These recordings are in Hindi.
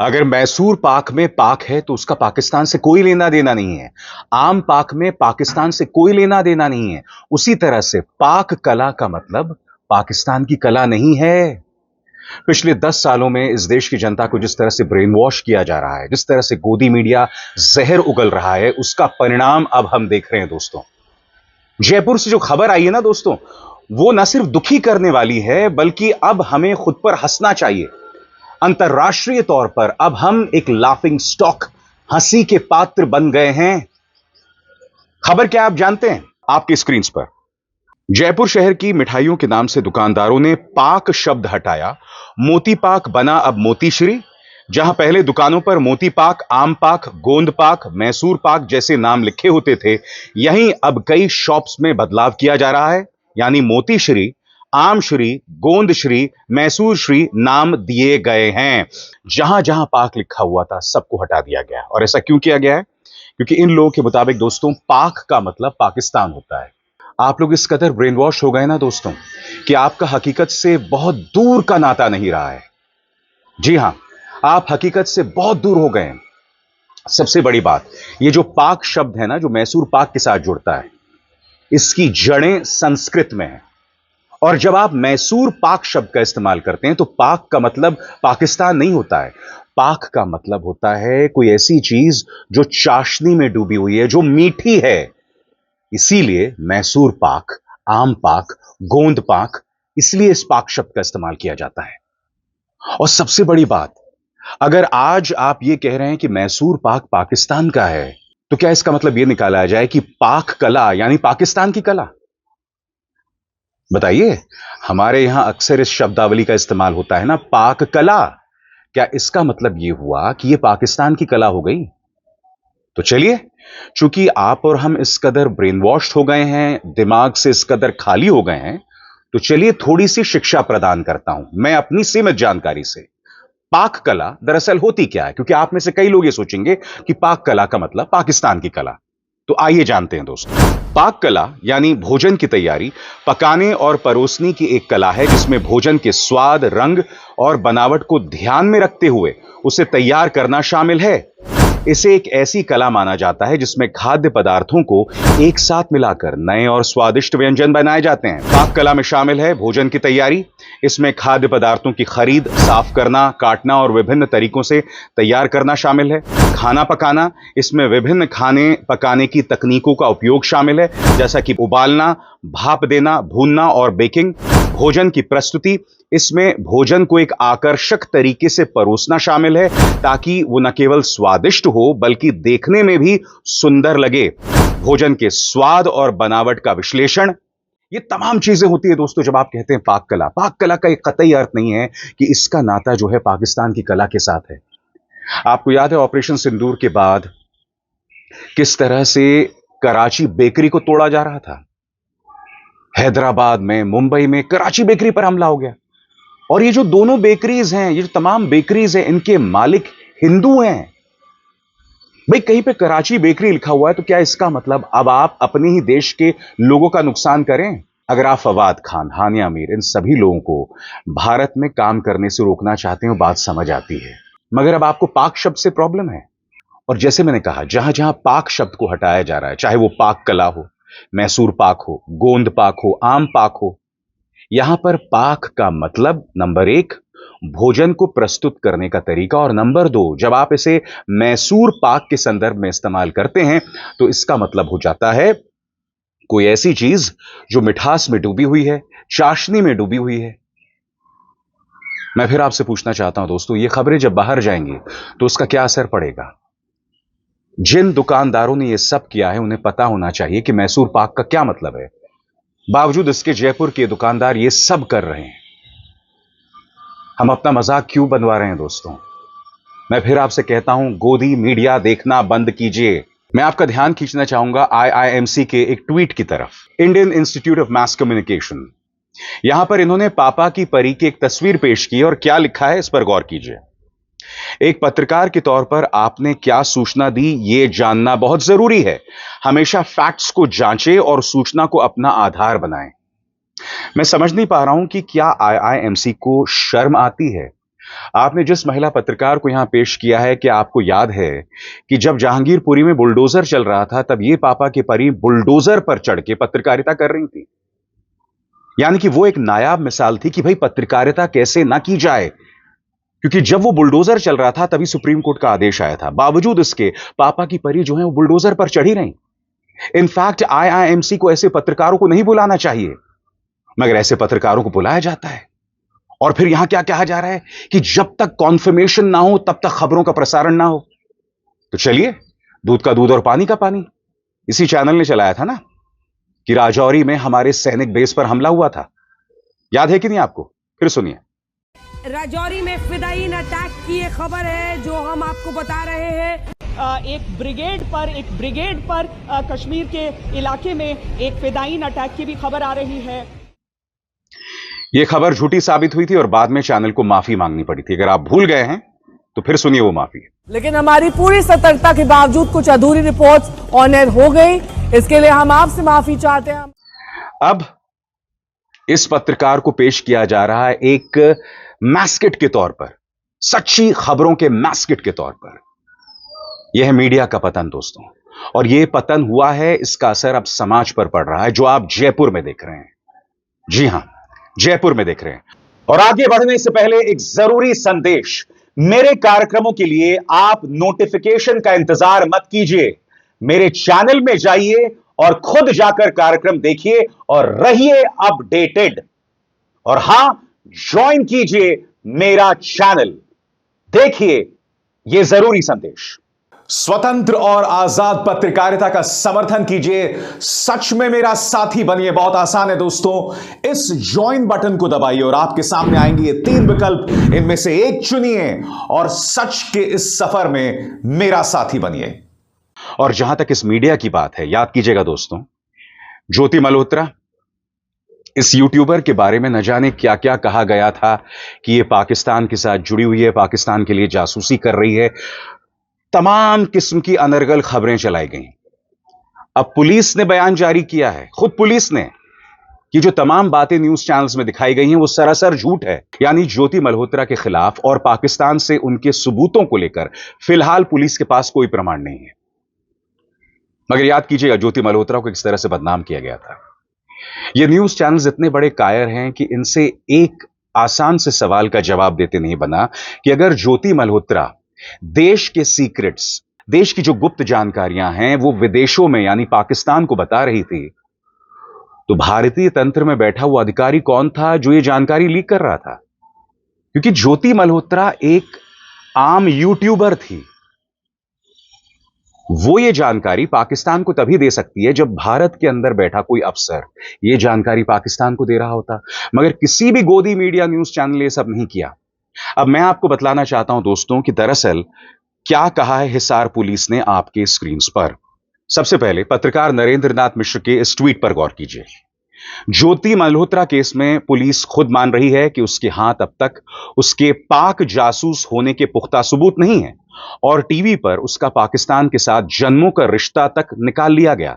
अगर मैसूर पाक में पाक है तो उसका पाकिस्तान से कोई लेना देना नहीं है। आम पाक में पाकिस्तान से कोई लेना देना नहीं है। उसी तरह से पाक कला का मतलब पाकिस्तान की कला नहीं है। पिछले 10 सालों में इस देश की जनता को जिस तरह से ब्रेन वॉश किया जा रहा है, जिस तरह से गोदी मीडिया जहर उगल रहा है, उसका परिणाम अब हम देख रहे हैं दोस्तों। जयपुर से जो खबर आई है ना दोस्तों, वो न सिर्फ दुखी करने वाली है, बल्कि अब हमें खुद पर हंसना चाहिए। अंतर्राष्ट्रीय तौर पर अब हम एक लाफिंग स्टॉक, हंसी के पात्र बन गए हैं। खबर क्या आप जानते हैं? आपकी स्क्रीन पर जयपुर शहर की मिठाइयों के नाम से दुकानदारों ने पाक शब्द हटाया। मोती पाक बना अब मोतीश्री। जहां पहले दुकानों पर मोती पाक, आम पाक, गोंद पाक, मैसूर पाक जैसे नाम लिखे होते थे, यहीं अब कई शॉप्स में बदलाव किया जा रहा है। यानी मोतीश्री, आम श्री, गोंद श्री, मैसूर श्री नाम दिए गए हैं। जहां जहां पाक लिखा हुआ था सबको हटा दिया गया। और ऐसा क्यों किया गया है? क्योंकि इन लोगों के मुताबिक दोस्तों, पाक का मतलब पाकिस्तान होता है। आप लोग इस कदर ब्रेन वॉश हो गए ना दोस्तों, कि आपका हकीकत से बहुत दूर का नाता नहीं रहा है। जी हां, आप हकीकत से बहुत दूर हो गए हैं। सबसे बड़ी बात, ये जो पाक शब्द है ना, जो मैसूर पाक के साथ जुड़ता है, इसकी जड़ें संस्कृत में है। और जब आप मैसूर पाक शब्द का इस्तेमाल करते हैं तो पाक का मतलब पाकिस्तान नहीं होता है। पाक का मतलब होता है कोई ऐसी चीज जो चाशनी में डूबी हुई है, जो मीठी है। इसीलिए मैसूर पाक, आम पाक, गोंद पाक, इसलिए इस पाक शब्द का इस्तेमाल किया जाता है। और सबसे बड़ी बात, अगर आज आप ये कह रहे हैं कि मैसूर पाक पाकिस्तान का है, तो क्या इसका मतलब यह निकाला जाए कि पाक कला यानी पाकिस्तान की कला? बताइए, हमारे यहां अक्सर इस शब्दावली का इस्तेमाल होता है ना, पाक कला। क्या इसका मतलब यह हुआ कि यह पाकिस्तान की कला हो गई? तो चलिए, चूंकि आप और हम इस कदर ब्रेन वॉश हो गए हैं, दिमाग से इस कदर खाली हो गए हैं, तो चलिए थोड़ी सी शिक्षा प्रदान करता हूं मैं अपनी सीमित जानकारी से। पाक कला दरअसल होती क्या है? क्योंकि आप में से कई लोग ये सोचेंगे कि पाक कला का मतलब पाकिस्तान की कला। तो आइए जानते हैं दोस्तों। पाक कला यानी भोजन की तैयारी, पकाने और परोसने की एक कला है जिसमें भोजन के स्वाद, रंग और बनावट को ध्यान में रखते हुए उसे तैयार करना शामिल है। इसे एक ऐसी कला माना जाता है जिसमें खाद्य पदार्थों को एक साथ मिलाकर नए और स्वादिष्ट व्यंजन बनाए जाते हैं। पाक कला में शामिल है भोजन की तैयारी। इसमें खाद्य पदार्थों की खरीद, साफ करना, काटना और विभिन्न तरीकों से तैयार करना शामिल है। खाना पकाना, इसमें विभिन्न खाने पकाने की तकनीकों का उपयोग शामिल है, जैसा कि उबालना, भाप देना, भूनना और बेकिंग। भोजन की प्रस्तुति, इसमें भोजन को एक आकर्षक तरीके से परोसना शामिल है, ताकि वो न केवल स्वादिष्ट हो बल्कि देखने में भी सुंदर लगे। भोजन के स्वाद और बनावट का विश्लेषण, ये तमाम चीजें होती है दोस्तों जब आप कहते हैं पाक कला। पाक कला का एक कतई अर्थ नहीं है कि इसका नाता जो है पाकिस्तान की कला के साथ है। आपको याद है ऑपरेशन सिंदूर के बाद किस तरह से कराची बेकरी को तोड़ा जा रहा था? हैदराबाद में, मुंबई में कराची बेकरी पर हमला हो गया। और ये जो दोनों बेकरीज हैं, ये जो तमाम बेकरीज हैं, इनके मालिक हिंदू हैं। भाई, कहीं पे कराची बेकरी लिखा हुआ है तो क्या इसका मतलब अब आप अपने ही देश के लोगों का नुकसान करें? अगर आप फवाद खान, हानिया मीर, इन सभी लोगों को भारत में काम करने से रोकना चाहते हो, बात समझ आती है। मगर अब आपको पाक शब्द से प्रॉब्लम है। और जैसे मैंने कहा, जहां जहां पाक शब्द को हटाया जा रहा है, चाहे वो पाक कला हो, मैसूर पाक हो, गोंद पाक हो, आम पाक हो, यहां पर पाक का मतलब नंबर एक, भोजन को प्रस्तुत करने का तरीका, और नंबर दो, जब आप इसे मैसूर पाक के संदर्भ में इस्तेमाल करते हैं तो इसका मतलब हो जाता है कोई ऐसी चीज जो मिठास में डूबी हुई है, चाशनी में डूबी हुई है। मैं फिर आपसे पूछना चाहता हूं दोस्तों, ये खबरें जब बाहर जाएंगी तो उसका क्या असर पड़ेगा? जिन दुकानदारों ने यह सब किया है उन्हें पता होना चाहिए कि मैसूर पाक का क्या मतलब है। बावजूद इसके जयपुर के दुकानदार ये सब कर रहे हैं। हम अपना मजाक क्यों बनवा रहे हैं दोस्तों? मैं फिर आपसे कहता हूं, गोदी मीडिया देखना बंद कीजिए। मैं आपका ध्यान खींचना चाहूंगा आईआईएमसी के एक ट्वीट की तरफ, Indian institute of mass communication. यहां पर इन्होंने पापा की परी की एक तस्वीर पेश की और क्या लिखा है इस पर गौर कीजिए। एक पत्रकार के तौर पर आपने क्या सूचना दी, यह जानना बहुत जरूरी है। हमेशा फैक्ट्स को जांचें और सूचना को अपना आधार बनाएं। मैं समझ नहीं पा रहा हूं कि क्या आईआईएमसी को शर्म आती है आपने जिस महिला पत्रकार को यहां पेश किया है, कि आपको याद है कि जब जहांगीरपुरी में बुलडोजर चल रहा था, तब ये पापा की परी बुलडोजर पर चढ़ के पत्रकारिता कर रही थी। यानी कि वो एक नायाब मिसाल थी कि भाई पत्रकारिता कैसे ना की जाए, क्योंकि जब वो बुलडोजर चल रहा था तभी सुप्रीम कोर्ट का आदेश आया था। बावजूद इसके पापा की परी जो है वो बुलडोजर पर चढ़ी रही। इनफैक्ट आईआईएमसी को ऐसे पत्रकारों को नहीं बुलाना चाहिए, मगर ऐसे पत्रकारों को बुलाया जाता है। और फिर यहां क्या कहा जा रहा है कि जब तक कॉन्फर्मेशन ना हो तब तक खबरों का प्रसारण ना हो। तो चलिए, दूध का दूध और पानी का पानी इसी चैनल ने चलाया था ना कि राजौरी में हमारे सैनिक बेस पर हमला हुआ था। याद है कि नहीं आपको? फिर सुनिए। राजौरी में फिदायीन अटैक की ये खबर है जो हम आपको बता रहे हैं। एक ब्रिगेड पर कश्मीर के इलाके में एक फिदायीन अटैक की भी खबर आ रही है। यह खबर झूठी साबित हुई थी और बाद में चैनल को माफी मांगनी पड़ी थी। अगर आप भूल गए हैं तो फिर सुनिए वो माफी। लेकिन हमारी पूरी सतर्कता के बावजूद कुछ अधूरी रिपोर्ट्स ऑन एयर हो गई, इसके लिए हम आपसे माफी चाहते हैं। अब इस पत्रकार को पेश किया जा रहा है एक मैस्केट के तौर पर, सच्ची खबरों के मैस्केट के तौर पर। यह है मीडिया का पतन दोस्तों, और यह पतन हुआ है, इसका असर अब समाज पर पड़ रहा है, जो आप जयपुर में देख रहे हैं। जी हां, जयपुर में देख रहे हैं। और आगे बढ़ने से पहले एक जरूरी संदेश। मेरे कार्यक्रमों के लिए आप नोटिफिकेशन का इंतजार मत कीजिए, मेरे चैनल में जाइए और खुद जाकर कार्यक्रम देखिए और रहिए अपडेटेड। और हां, ज्वाइन कीजिए मेरा चैनल, देखिए यह जरूरी संदेश। स्वतंत्र और आजाद पत्रकारिता का समर्थन कीजिए, सच में मेरा साथी बनिए। बहुत आसान है दोस्तों, इस ज्वाइन बटन को दबाइए और आपके सामने आएंगे ये 3 विकल्प, इनमें से एक चुनिए और सच के इस सफर में मेरा साथी बनिए। और जहां तक इस मीडिया की बात है, याद कीजिएगा दोस्तों, ज्योति मल्होत्रा, इस यूट्यूबर के बारे में न जाने क्या क्या कहा गया था कि यह पाकिस्तान के साथ जुड़ी हुई है, पाकिस्तान के लिए जासूसी कर रही है, तमाम किस्म की अनर्गल खबरें चलाई गई। अब पुलिस ने बयान जारी किया है, खुद पुलिस ने, कि जो तमाम बातें न्यूज चैनल्स में दिखाई गई हैं वो सरासर झूठ है। यानी ज्योति मल्होत्रा के खिलाफ और पाकिस्तान से उनके सबूतों को लेकर फिलहाल पुलिस के पास कोई प्रमाण नहीं है। मगर याद कीजिएगा, ज्योति मल्होत्रा को किस तरह से बदनाम किया गया था। ये न्यूज चैनल्स इतने बड़े कायर हैं कि इनसे एक आसान से सवाल का जवाब देते नहीं बना कि अगर ज्योति मल्होत्रा देश के सीक्रेट्स, देश की जो गुप्त जानकारियां हैं वो विदेशों में यानी पाकिस्तान को बता रही थी, तो भारतीय तंत्र में बैठा हुआ अधिकारी कौन था जो ये जानकारी लीक कर रहा था? क्योंकि ज्योति मल्होत्रा एक आम यूट्यूबर थी। वो ये जानकारी पाकिस्तान को तभी दे सकती है जब भारत के अंदर बैठा कोई अफसर ये जानकारी पाकिस्तान को दे रहा होता। मगर किसी भी गोदी मीडिया न्यूज चैनल ने ये सब नहीं किया। अब मैं आपको बतलाना चाहता हूं दोस्तों कि दरअसल क्या कहा है हिसार पुलिस ने आपके स्क्रीन पर। सबसे पहले पत्रकार नरेंद्र नाथ मिश्र के इस ट्वीट पर गौर कीजिए। ज्योति मल्होत्रा केस में पुलिस खुद मान रही है कि उसके हाथ अब तक उसके पाक जासूस होने के पुख्ता सबूत नहीं है और टीवी पर उसका पाकिस्तान के साथ जन्मों का रिश्ता तक निकाल लिया गया।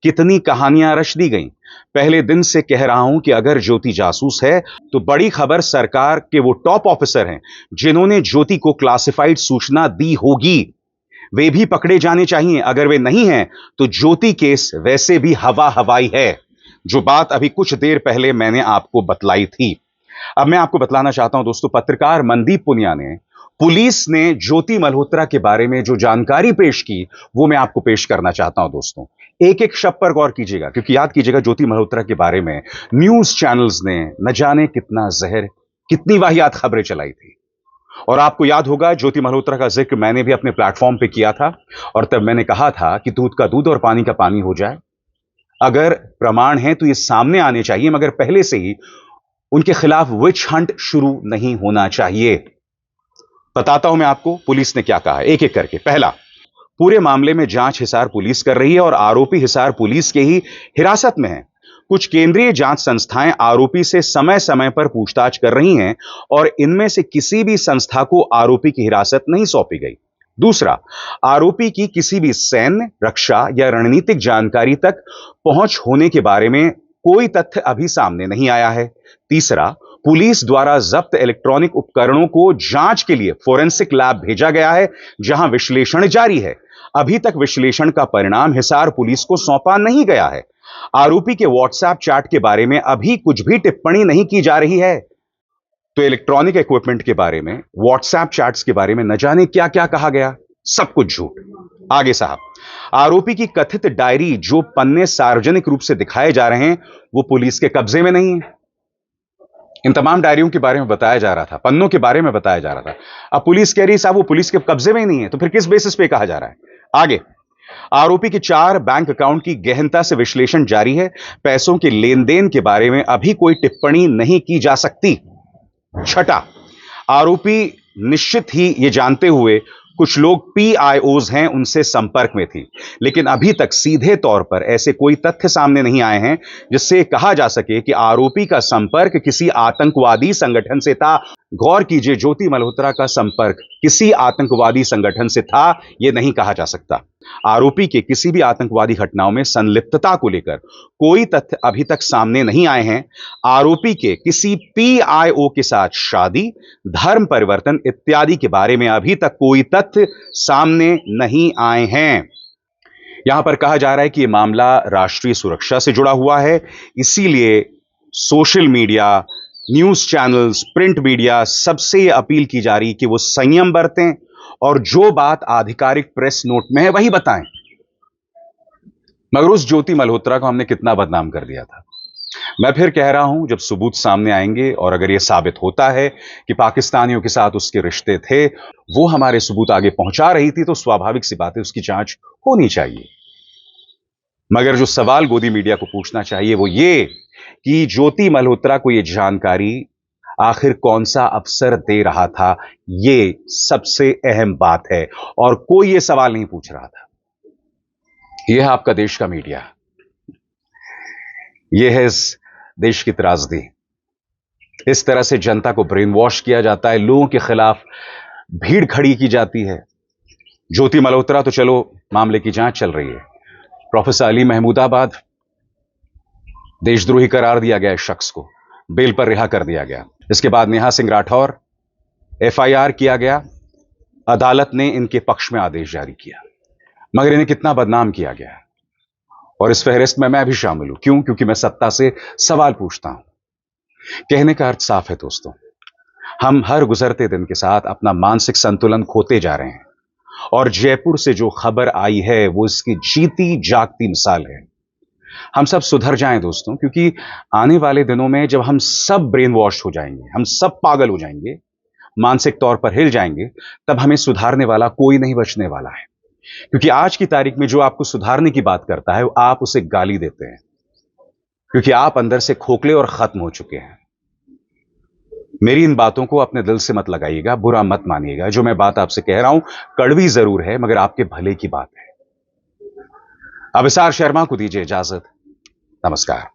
कितनी कहानियां रच दी गईं। पहले दिन से कह रहा हूं कि अगर ज्योति जासूस है तो बड़ी खबर सरकार के वो टॉप ऑफिसर हैं जिन्होंने ज्योति को क्लासिफाइड सूचना दी होगी, वे भी पकड़े जाने चाहिए। अगर वे नहीं हैं तो ज्योति केस वैसे भी हवा हवाई है, जो बात अभी कुछ देर पहले मैंने आपको बतलाई थी। अब मैं आपको बतलाना चाहता हूं दोस्तों, पत्रकार मनदीप पुनिया ने, पुलिस ने ज्योति मल्होत्रा के बारे में जो जानकारी पेश की वो मैं आपको पेश करना चाहता हूं दोस्तों। एक एक शब्द पर गौर कीजिएगा, क्योंकि याद कीजिएगा ज्योति मल्होत्रा के बारे में न्यूज चैनल्स ने न जाने कितना जहर, कितनी वाहियात खबरें चलाई थी। और आपको याद होगा ज्योति मल्होत्रा का जिक्र मैंने भी अपने प्लेटफॉर्म पे किया था और तब मैंने कहा था कि दूध का दूध और पानी का पानी हो जाए। अगर प्रमाण है तो ये सामने आने चाहिए, मगर पहले से ही उनके खिलाफ विच हंट शुरू नहीं होना चाहिए। बताता हूं मैं आपको पुलिस ने क्या कहा है एक एक करके। पहला, पूरे मामले में जांच हिसार पुलिस कर रही है और आरोपी हिसार पुलिस के ही हिरासत में है। कुछ केंद्रीय जांच संस्थाएं आरोपी से समय समय पर पूछताछ कर रही हैं और इनमें से किसी भी संस्था को आरोपी की हिरासत नहीं सौंपी गई। दूसरा, आरोपी की किसी भी सैन्य, रक्षा या रणनीतिक जानकारी तक पहुंच होने के बारे में कोई तथ्य अभी सामने नहीं आया है। तीसरा, पुलिस द्वारा जब्त इलेक्ट्रॉनिक उपकरणों को जांच के लिए फोरेंसिक लैब भेजा गया है, जहां विश्लेषण जारी है। अभी तक विश्लेषण का परिणाम हिसार पुलिस को सौंपा नहीं गया है। आरोपी के व्हाट्सएप चैट के बारे में अभी कुछ भी टिप्पणी नहीं की जा रही है। तो इलेक्ट्रॉनिक इक्विपमेंट के बारे में, व्हाट्सएप चैट्स के बारे में न जाने क्या क्या कहा गया, सब कुछ झूठ। आगे साहब, आरोपी की कथित डायरी जो पन्ने सार्वजनिक रूप से दिखाए जा रहे हैं, वो पुलिस के कब्जे में नहीं है। इन तमाम डायरियों के बारे में बताया जा रहा था, पन्नों के बारे में बताया जा रहा था। अब पुलिस कह रही साहब वो पुलिस के कब्जे में ही नहीं है, तो फिर किस बेसिस पे कहा जा रहा है? आगे, आरोपी के 4 बैंक अकाउंट की गहनता से विश्लेषण जारी है। पैसों के लेन देन के बारे में अभी कोई टिप्पणी नहीं की जा सकती। छठा, आरोपी निश्चित ही यह जानते हुए कुछ लोग पीआईओज हैं उनसे संपर्क में थी, लेकिन अभी तक सीधे तौर पर ऐसे कोई तथ्य सामने नहीं आए हैं जिससे कहा जा सके कि आरोपी का संपर्क किसी आतंकवादी संगठन से था। गौर कीजिए, ज्योति मल्होत्रा का संपर्क किसी आतंकवादी संगठन से था, यह नहीं कहा जा सकता। आरोपी के किसी भी आतंकवादी घटनाओं में संलिप्तता को लेकर कोई तथ्य अभी तक सामने नहीं आए हैं। आरोपी के किसी पीआईओ के साथ शादी, धर्म परिवर्तन इत्यादि के बारे में अभी तक कोई तथ्य सामने नहीं आए हैं। यहां पर कहा जा रहा है कि यह मामला राष्ट्रीय सुरक्षा से जुड़ा हुआ है, इसीलिए social media, news channels, print media, सबसे यह अपील की जा रही कि वो संयम बरतें और जो बात आधिकारिक प्रेस नोट में है वही बताएं। मगर उस ज्योति मल्होत्रा को हमने कितना बदनाम कर दिया था। मैं फिर कह रहा हूं, जब सबूत सामने आएंगे और अगर यह साबित होता है कि पाकिस्तानियों के साथ उसके रिश्ते थे, वो हमारे सबूत आगे पहुंचा रही थी, तो स्वाभाविक सी बात है उसकी जांच होनी चाहिए। मगर जो सवाल गोदी मीडिया को पूछना चाहिए वो ये कि ज्योति मल्होत्रा को यह जानकारी आखिर कौन सा अफसर दे रहा था, यह सबसे अहम बात है और कोई यह सवाल नहीं पूछ रहा था। यह है आपका देश का मीडिया, यह है इस देश की त्रासदी। इस तरह से जनता को ब्रेन वॉश किया जाता है, लोगों के खिलाफ भीड़ खड़ी की जाती है। ज्योति मल्होत्रा तो चलो मामले की जांच चल रही है, प्रोफेसर अली महमूदाबाद देशद्रोही करार दिया गया, इस शख्स को बेल पर रिहा कर दिया गया। इसके बाद नेहा सिंह राठौर एफआईआर किया गया, अदालत ने इनके पक्ष में आदेश जारी किया, मगर इन्हें कितना बदनाम किया गया। और इस फहरिस्त में मैं भी शामिल हूं। क्यों? क्योंकि मैं सत्ता से सवाल पूछता हूं। कहने का अर्थ साफ है दोस्तों, हम हर गुजरते दिन के साथ अपना मानसिक संतुलन खोते जा रहे हैं और जयपुर से जो खबर आई है वो इसकी जीती जागती मिसाल है। हम सब सुधर जाएं दोस्तों, क्योंकि आने वाले दिनों में जब हम सब ब्रेन वॉश हो जाएंगे, हम सब पागल हो जाएंगे, मानसिक तौर पर हिल जाएंगे, तब हमें सुधारने वाला कोई नहीं बचने वाला है। क्योंकि आज की तारीख में जो आपको सुधारने की बात करता है, आप उसे गाली देते हैं, क्योंकि आप अंदर से खोखले और खत्म हो चुके हैं। मेरी इन बातों को अपने दिल से मत लगाइएगा, बुरा मत मानिएगा। जो मैं बात आपसे कह रहा हूं कड़वी जरूर है, मगर आपके भले की बात है। अब हिसार शर्मा को दीजिए इजाजत। नमस्कार।